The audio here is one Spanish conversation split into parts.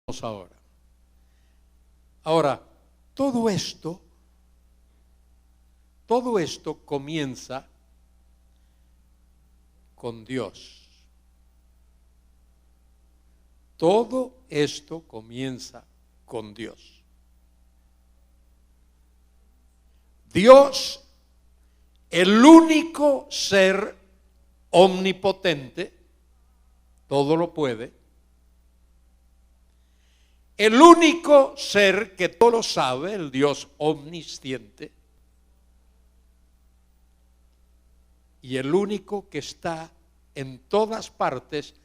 ahora. Ahora, todo esto comienza con Dios. Todo esto comienza con Dios. Dios, el único ser omnipotente, todo lo puede. El único ser que todo lo sabe, el Dios omnisciente. Y el único que está en todas partes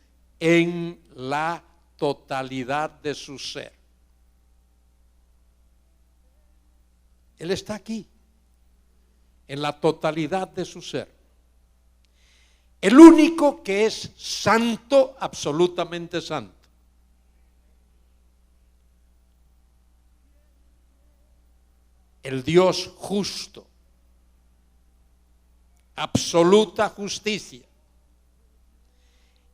en la totalidad de su ser. Él está aquí, en la totalidad de su ser. El único que es santo, absolutamente santo. El Dios justo, absoluta justicia.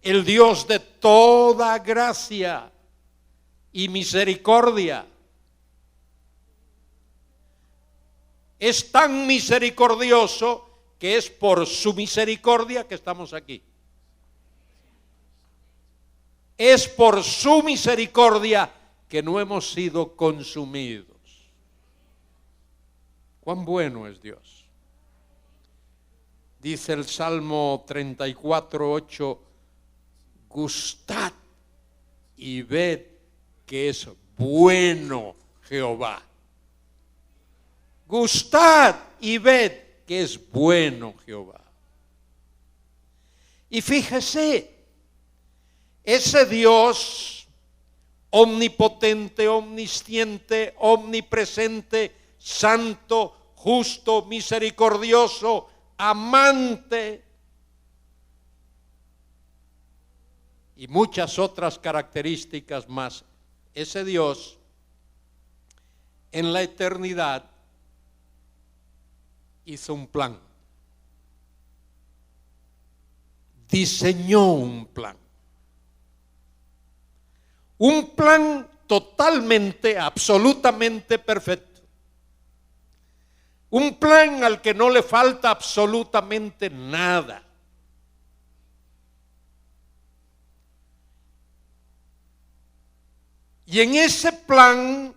El Dios de toda gracia y misericordia. Es tan misericordioso que es por su misericordia que estamos aquí. Es por su misericordia que no hemos sido consumidos. Cuán bueno es Dios. Dice el Salmo 34:8, gustad y ved que es bueno Jehová. Gustad y ved que es bueno Jehová. Y fíjese, ese Dios omnipotente, omnisciente, omnipresente, santo, justo, misericordioso, amante y muchas otras características más. Ese Dios en la eternidad hizo un plan, diseñó un plan totalmente, absolutamente perfecto. Un plan al que no le falta absolutamente nada. Y en ese plan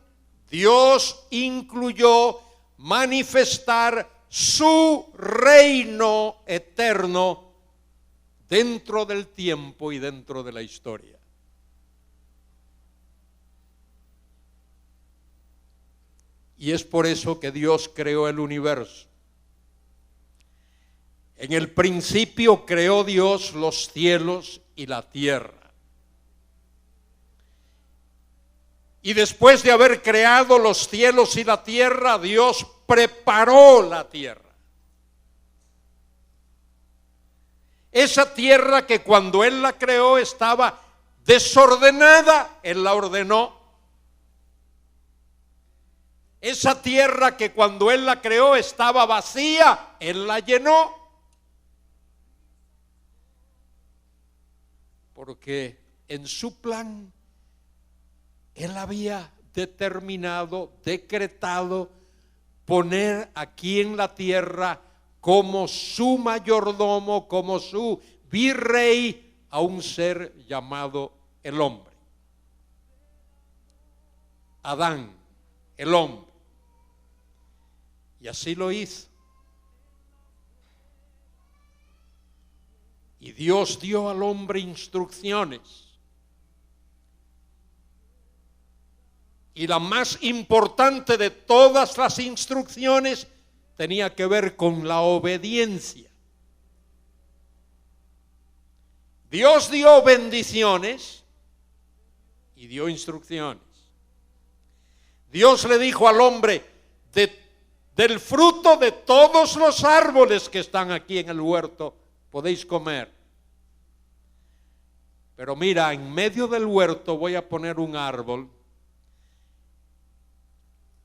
Dios incluyó manifestar su reino eterno dentro del tiempo y dentro de la historia. Y es por eso que Dios creó el universo. En el principio creó Dios los cielos y la tierra. Y después de haber creado los cielos y la tierra, Dios preparó la tierra. Esa tierra que cuando Él la creó estaba desordenada, Él la ordenó. Esa tierra que cuando Él la creó estaba vacía, Él la llenó. Porque en su plan Él había determinado, decretado poner aquí en la tierra como su mayordomo, como su virrey a un ser llamado el hombre. Adán, el hombre. Y así lo hizo. Y Dios dio al hombre instrucciones. Y la más importante de todas las instrucciones tenía que ver con la obediencia. Dios dio bendiciones y dio instrucciones. Dios le dijo al hombre, del fruto de todos los árboles que están aquí en el huerto podéis comer. Pero mira, en medio del huerto voy a poner un árbol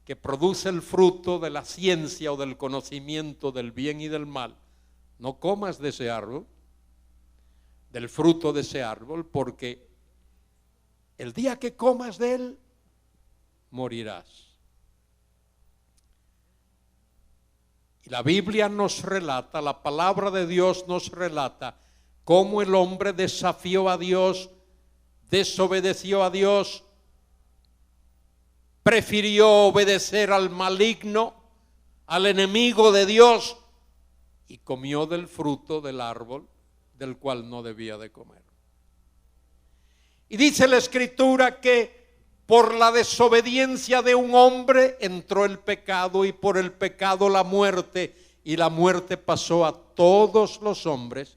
que produce el fruto de la ciencia o del conocimiento del bien y del mal. No comas de ese árbol, del fruto de ese árbol, porque el día que comas de él, morirás. Y la Biblia nos relata, la palabra de Dios nos relata cómo el hombre desafió a Dios, desobedeció a Dios, prefirió obedecer al maligno, al enemigo de Dios, y comió del fruto del árbol del cual no debía de comer. Y dice la Escritura que por la desobediencia de un hombre entró el pecado, y por el pecado la muerte, y la muerte pasó a todos los hombres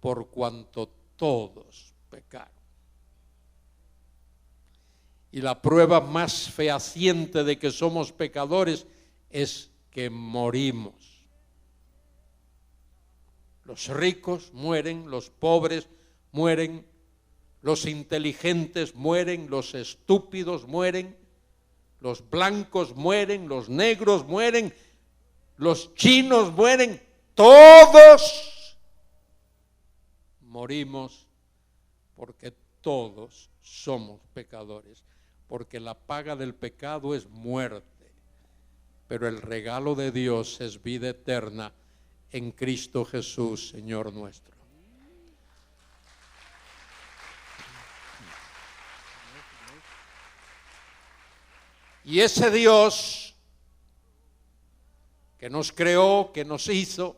por cuanto todos pecaron. Y la prueba más fehaciente de que somos pecadores es que morimos. Los ricos mueren, los pobres mueren, los inteligentes mueren, los estúpidos mueren, los blancos mueren, los negros mueren, los chinos mueren, todos morimos porque todos somos pecadores, porque la paga del pecado es muerte, pero el regalo de Dios es vida eterna en Cristo Jesús, Señor nuestro. Y ese Dios que nos creó, que nos hizo,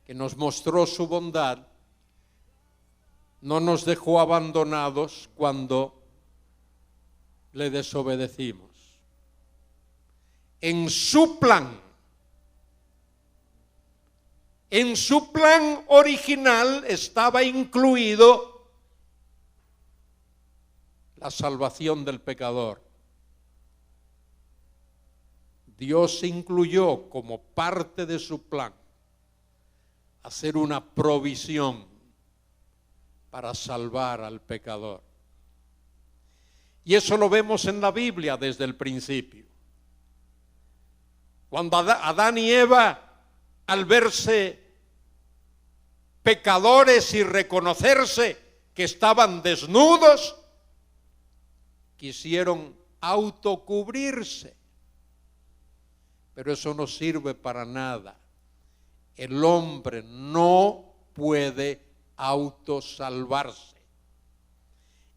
que nos mostró su bondad, no nos dejó abandonados cuando le desobedecimos. En su plan original estaba incluido la salvación del pecador. Dios incluyó como parte de su plan hacer una provisión para salvar al pecador. Y eso lo vemos en la Biblia desde el principio. Cuando Adán y Eva, al verse pecadores y reconocerse que estaban desnudos, quisieron autocubrirse. Pero eso no sirve para nada. El hombre no puede autosalvarse.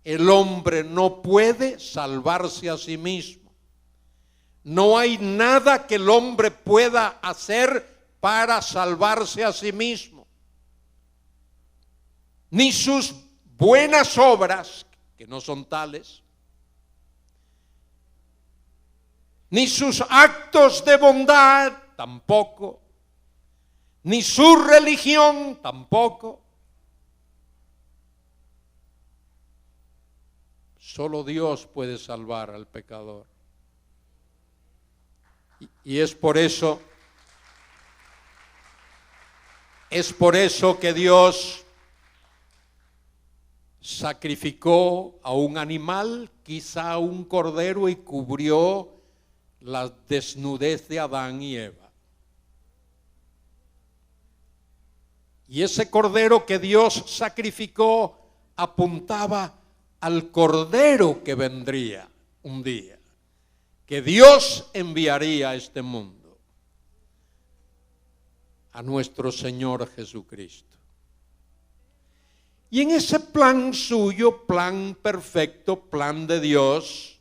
El hombre no puede salvarse a sí mismo. No hay nada que el hombre pueda hacer para salvarse a sí mismo. Ni sus buenas obras, que no son tales, ni sus actos de bondad, tampoco, ni su religión, tampoco. Solo Dios puede salvar al pecador. Y es por eso que Dios sacrificó a un animal, quizá un cordero, y cubrió la desnudez de Adán y Eva. Y ese cordero que Dios sacrificó apuntaba al cordero que vendría un día, que Dios enviaría a este mundo, a nuestro Señor Jesucristo. Y en ese plan suyo, plan perfecto, plan de Dios,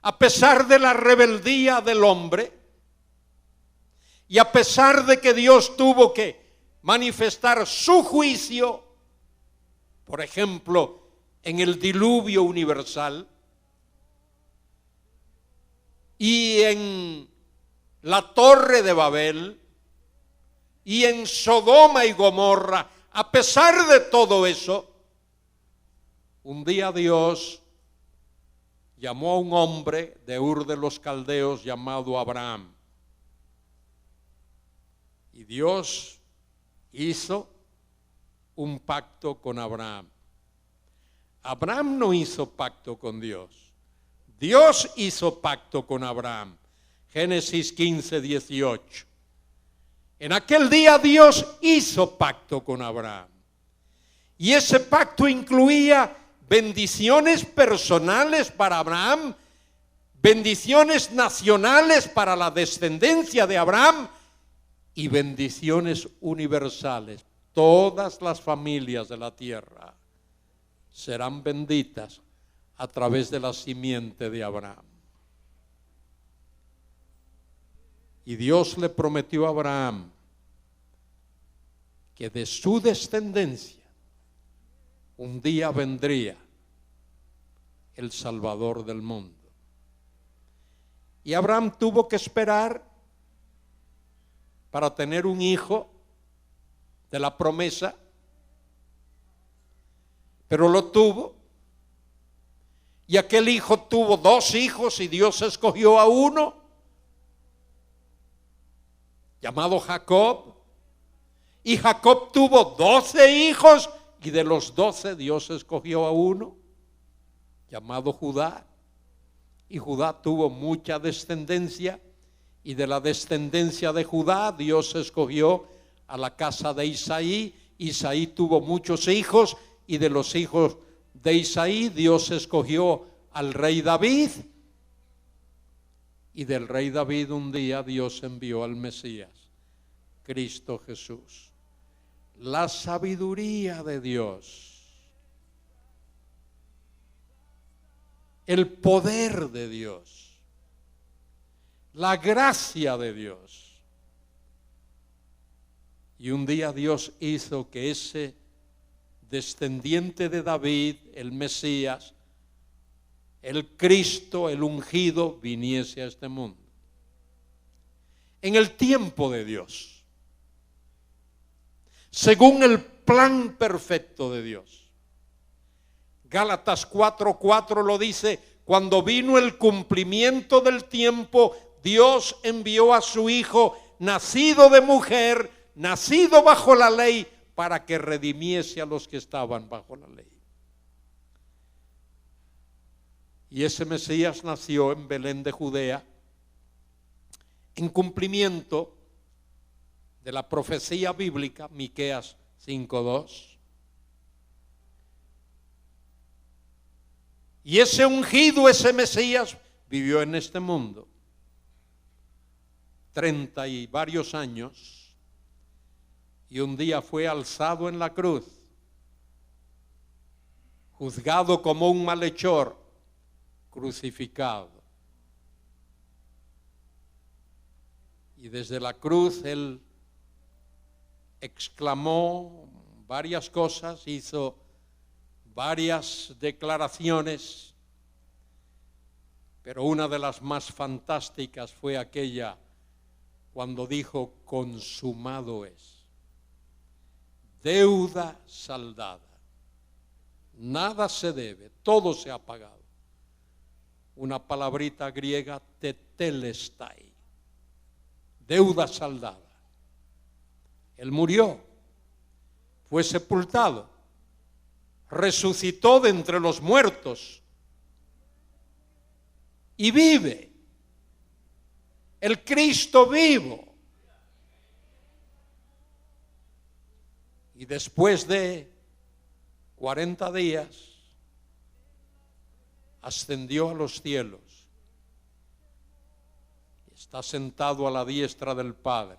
a pesar de la rebeldía del hombre, y a pesar de que Dios tuvo que manifestar su juicio, por ejemplo, en el diluvio universal y en la Torre de Babel y en Sodoma y Gomorra, a pesar de todo eso, un día Dios llamó a un hombre de Ur de los Caldeos llamado Abraham. Y Dios hizo un pacto con Abraham. Abraham no hizo pacto con Dios. Dios hizo pacto con Abraham. Génesis 15, 18. En aquel día Dios hizo pacto con Abraham. Y ese pacto incluía bendiciones personales para Abraham, bendiciones nacionales para la descendencia de Abraham y bendiciones universales. Todas las familias de la tierra serán benditas a través de la simiente de Abraham. Y Dios le prometió a Abraham que de su descendencia un día vendría el Salvador del mundo. Y Abraham tuvo que esperar para tener un hijo de la promesa, pero lo tuvo. Y aquel hijo tuvo 2 hijos y Dios escogió a uno, llamado Jacob. Y Jacob tuvo 12 hijos y de los 12 Dios escogió a uno, llamado Judá. Y Judá tuvo mucha descendencia, y de la descendencia de Judá Dios escogió a la casa de Isaí. Isaí tuvo muchos hijos, y de los hijos de Isaí Dios escogió al rey David, y del rey David un día Dios envió al Mesías, Cristo Jesús. La sabiduría de Dios, el poder de Dios, la gracia de Dios. Y un día Dios hizo que ese descendiente de David, el Mesías, el Cristo, el ungido, viniese a este mundo. En el tiempo de Dios, según el plan perfecto de Dios. Gálatas 4:4 lo dice: cuando vino el cumplimiento del tiempo, Dios envió a su Hijo, nacido de mujer, nacido bajo la ley, para que redimiese a los que estaban bajo la ley. Y ese Mesías nació en Belén de Judea, en cumplimiento de la profecía bíblica, Miqueas 5:2. Y ese ungido, ese Mesías, vivió en este mundo 30 y varios años, y un día fue alzado en la cruz, juzgado como un malhechor, crucificado. Y desde la cruz él exclamó varias cosas, hizo varias declaraciones, pero una de las más fantásticas fue aquella cuando dijo: consumado es, deuda saldada, nada se debe, todo se ha pagado. Una palabrita griega, tetelestai, deuda saldada. Él murió, fue sepultado, resucitó de entre los muertos y vive. El Cristo vivo. Y después de 40 días ascendió a los cielos. Está sentado a la diestra del Padre,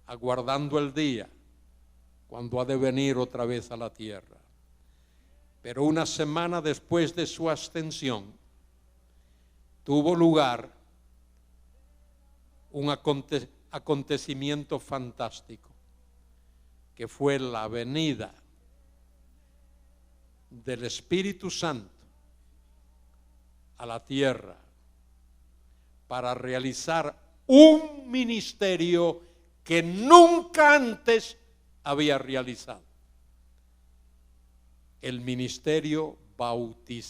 aguardando el día cuando ha de venir otra vez a la tierra. Pero una semana después de su ascensión, tuvo lugar un acontecimiento fantástico, que fue la venida del Espíritu Santo a la tierra para realizar un ministerio que nunca antes había realizado: el ministerio bautizador.